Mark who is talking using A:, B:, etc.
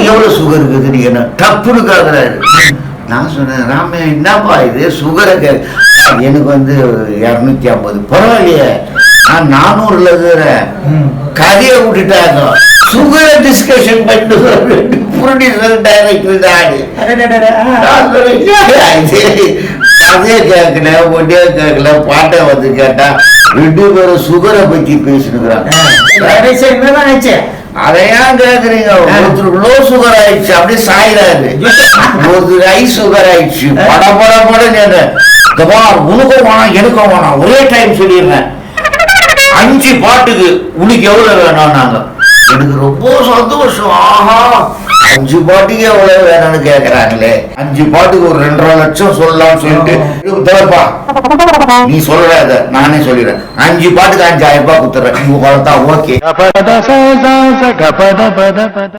A: உனக்கு எவ்வளவு சுகர் இருக்குது நீ என்ன டப்புன்னு கேக்குறாரு. நான் சொன்னேன், ராமையா என்னப்பா இது சுகரை எனக்கு வந்து 250. பரவாயில்லையே, நான் 400ல இருக்கிறேன். கதையை விட்டுட்டாங்க. சுகரை டிஸ்கஷன் பண்ணிட்டு ப்ரொடியூசர் டைரக்டர் தாடு அதே கேட்கல, ஒன்னே கேட்கல. பாட்டை வந்து கேட்டா 2 பேரும் சுகரை பத்தி பேசினுக்கிறாங்க. அதையான் கேக்குறீங்க? ஒருத்தருக்கு லோ சுகர் ஆயிடுச்சு, அப்படியே சாயிடாது. ஒருத்தருக்கு ஹை சுகர் ஆயிடுச்சு, பட பட பட உனக்கும் வேணாம் எனக்கும் வேணாம் ஒரே டைம் சொல்லிடுறேன். 5 பாட்டுக்கு உனக்கு எவ்வளவு வேணும்? நாங்க எனக்கு ரொம்ப சந்தோஷம். ஆஹா, 5 பாட்டுக்கு எவ்வளவு வேணும்னு கேக்குறாங்களே. 5 பாட்டுக்கு ஒரு 2.5 லட்சம் சொல்லலாம்னு சொல்லிட்டு நீ சொல்றாத, நானே சொல்லிடுறேன். 5 பாட்டுக்கு 5000 ரூபாய் கொடுத்துறேன். ஓகே.